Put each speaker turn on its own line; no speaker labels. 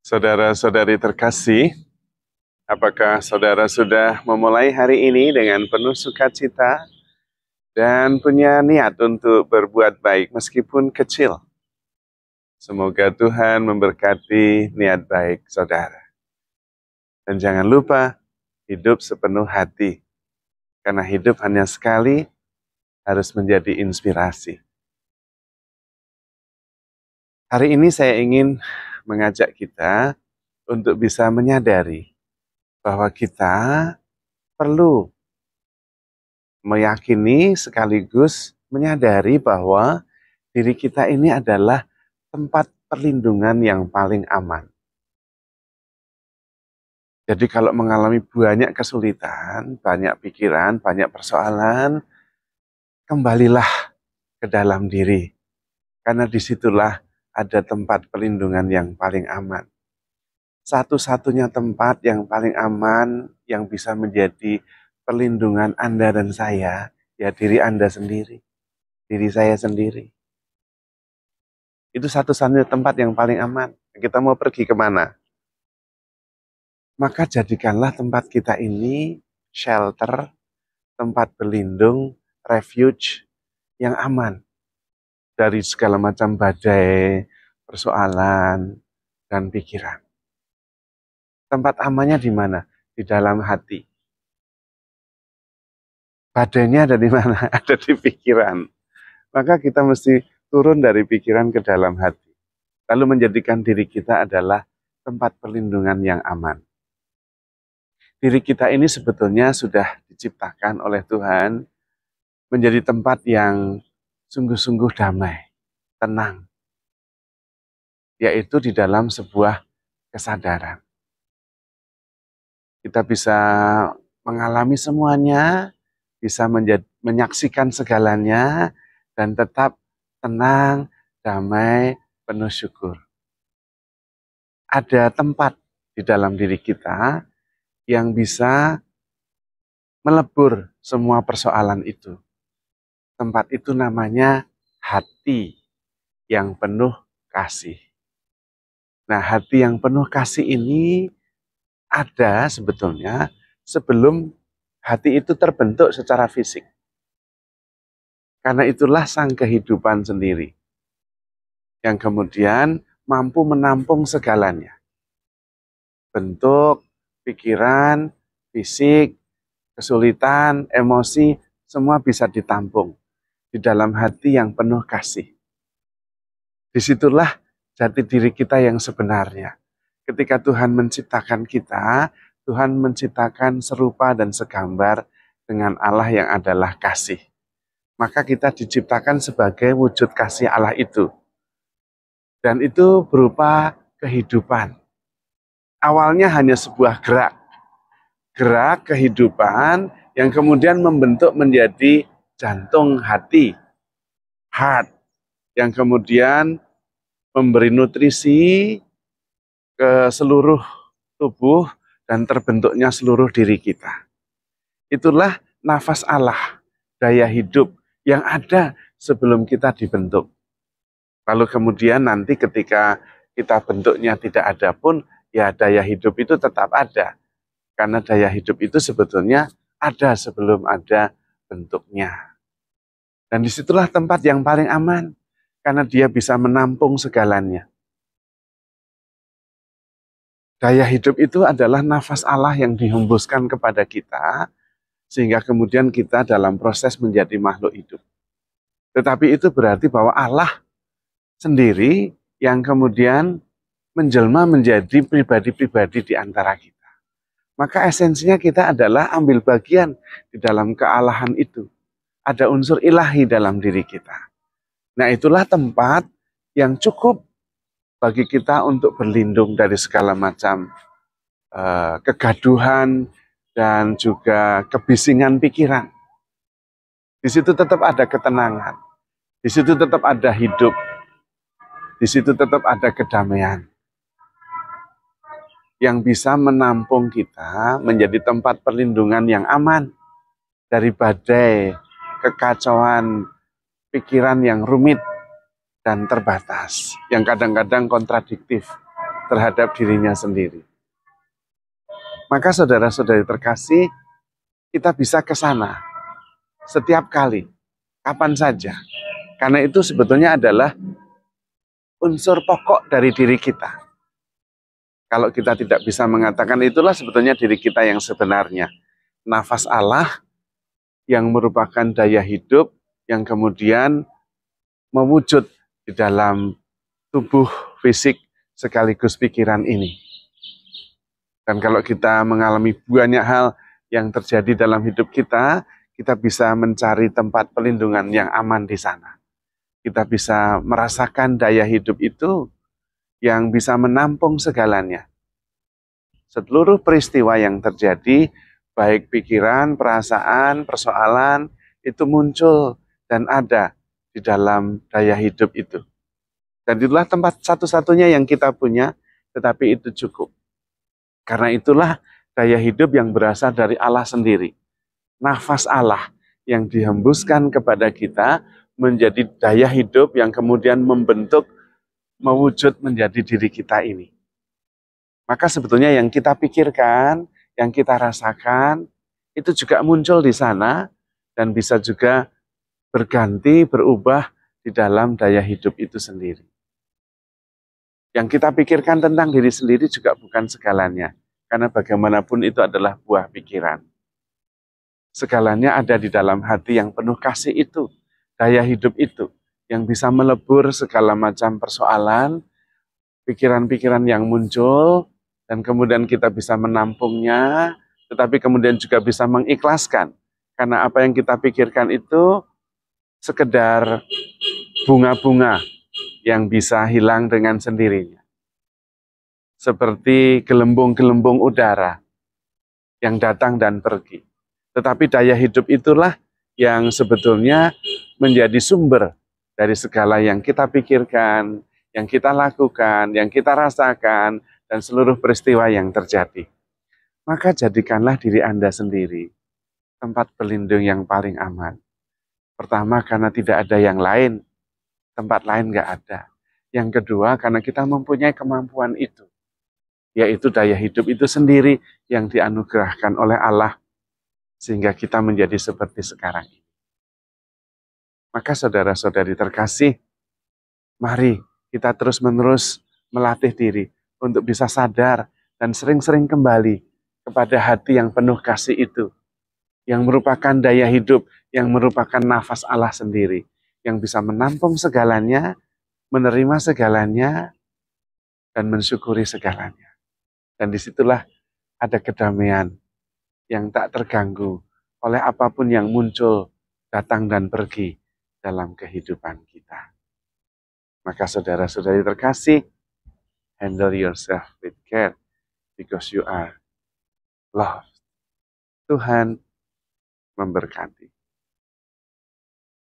Saudara-saudari terkasih, apakah saudara sudah memulai hari ini dengan penuh sukacita dan punya niat untuk berbuat baik meskipun kecil? Semoga Tuhan memberkati niat baik saudara. Dan jangan lupa, hidup sepenuh hati. Karena hidup hanya sekali, harus menjadi inspirasi. Hari ini saya ingin mengajak kita untuk bisa menyadari bahwa kita perlu meyakini sekaligus menyadari bahwa diri kita ini adalah tempat perlindungan yang paling aman. Jadi kalau mengalami banyak kesulitan, banyak pikiran, banyak persoalan, kembalilah ke dalam diri. Karena disitulah ada tempat perlindungan yang paling aman. Satu-satunya tempat yang paling aman yang bisa menjadi perlindungan Anda dan saya, ya diri Anda sendiri, diri saya sendiri. Itu satu-satunya tempat yang paling aman. Kita mau pergi kemana? Maka jadikanlah tempat kita ini shelter, tempat berlindung, refuge yang aman dari segala macam badai, persoalan, dan pikiran. Tempat amannya di mana? Di dalam hati. Badainya ada di mana? Ada di pikiran. Maka kita mesti turun dari pikiran ke dalam hati. Lalu menjadikan diri kita adalah tempat perlindungan yang aman. Diri kita ini sebetulnya sudah diciptakan oleh Tuhan menjadi tempat yang sungguh-sungguh damai, tenang. Yaitu di dalam sebuah kesadaran. Kita bisa mengalami semuanya, bisa menyaksikan segalanya, dan tetap tenang, damai, penuh syukur. Ada tempat di dalam diri kita yang bisa melebur semua persoalan itu. Tempat itu namanya hati yang penuh kasih. Nah, hati yang penuh kasih ini ada sebetulnya sebelum hati itu terbentuk secara fisik. Karena itulah sang kehidupan sendiri yang kemudian mampu menampung segalanya. Bentuk, pikiran, fisik, kesulitan, emosi, semua bisa ditampung di dalam hati yang penuh kasih. Disitulah jati diri kita yang sebenarnya. Ketika Tuhan menciptakan kita, Tuhan menciptakan serupa dan segambar dengan Allah yang adalah kasih. Maka kita diciptakan sebagai wujud kasih Allah itu. Dan itu berupa kehidupan. Awalnya hanya sebuah gerak kehidupan yang kemudian membentuk menjadi jantung hati, heart, yang kemudian memberi nutrisi ke seluruh tubuh dan terbentuknya seluruh diri kita. Itulah nafas Allah, daya hidup yang ada sebelum kita dibentuk. Lalu kemudian nanti ketika kita bentuknya tidak ada pun, ya daya hidup itu tetap ada. Karena daya hidup itu sebetulnya ada sebelum ada bentuknya. Dan disitulah tempat yang paling aman. Karena dia bisa menampung segalanya. Daya hidup itu adalah nafas Allah yang dihembuskan kepada kita, sehingga kemudian kita dalam proses menjadi makhluk hidup. Tetapi itu berarti bahwa Allah sendiri yang kemudian menjelma menjadi pribadi-pribadi di antara kita. Maka esensinya kita adalah ambil bagian di dalam kealahan itu. Ada unsur ilahi dalam diri kita. Nah, itulah tempat yang cukup bagi kita untuk berlindung dari segala macam kegaduhan dan juga kebisingan pikiran. Di situ tetap ada ketenangan. Di situ tetap ada hidup. Di situ tetap ada kedamaian yang bisa menampung kita menjadi tempat perlindungan yang aman dari badai, kekacauan, pikiran yang rumit dan terbatas, yang kadang-kadang kontradiktif. terhadap dirinya sendiri. Maka saudara-saudari terkasih, kita bisa ke sana setiap kali, kapan saja. Karena itu sebetulnya adalah unsur pokok dari diri kita. Kalau kita tidak bisa mengatakan itulah sebetulnya diri kita yang sebenarnya. Nafas Allah yang merupakan daya hidup yang kemudian mewujud di dalam tubuh fisik sekaligus pikiran ini. Dan kalau kita mengalami banyak hal yang terjadi dalam hidup kita, kita bisa mencari tempat pelindungan yang aman di sana. Kita bisa merasakan daya hidup itu yang bisa menampung segalanya. Seluruh peristiwa yang terjadi, baik pikiran, perasaan, persoalan, itu muncul dan ada di dalam daya hidup itu. Dan itulah tempat satu-satunya yang kita punya, tetapi itu cukup. Karena itulah daya hidup yang berasal dari Allah sendiri. Nafas Allah yang dihembuskan kepada kita menjadi daya hidup yang kemudian membentuk, mewujud menjadi diri kita ini. Maka sebetulnya yang kita pikirkan, yang kita rasakan, itu juga muncul di sana dan bisa juga berganti, berubah di dalam daya hidup itu sendiri. Yang kita pikirkan tentang diri sendiri juga bukan segalanya, karena bagaimanapun itu adalah buah pikiran. Segalanya ada di dalam hati yang penuh kasih itu, daya hidup itu, yang bisa melebur segala macam persoalan, pikiran-pikiran yang muncul, dan kemudian kita bisa menampungnya, tetapi kemudian juga bisa mengikhlaskan. Karena apa yang kita pikirkan itu sekedar bunga-bunga yang bisa hilang dengan sendirinya. Seperti gelembung-gelembung udara yang datang dan pergi. Tetapi daya hidup itulah yang sebetulnya menjadi sumber dari segala yang kita pikirkan, yang kita lakukan, yang kita rasakan, dan seluruh peristiwa yang terjadi. Maka jadikanlah diri Anda sendiri tempat pelindung yang paling aman. Pertama, karena tidak ada yang lain, tempat lain nggak ada. Yang kedua, karena kita mempunyai kemampuan itu, yaitu daya hidup itu sendiri yang dianugerahkan oleh Allah, sehingga kita menjadi seperti sekarang ini. Maka saudara-saudari terkasih, mari kita terus-menerus melatih diri untuk bisa sadar dan sering-sering kembali kepada hati yang penuh kasih itu, yang merupakan daya hidup, yang merupakan nafas Allah sendiri, yang bisa menampung segalanya, menerima segalanya, dan mensyukuri segalanya. Dan disitulah ada kedamaian yang tak terganggu oleh apapun yang muncul, datang dan pergi dalam kehidupan kita. Maka saudara-saudari terkasih, handle yourself with care because you are loved. Tuhan memberkati.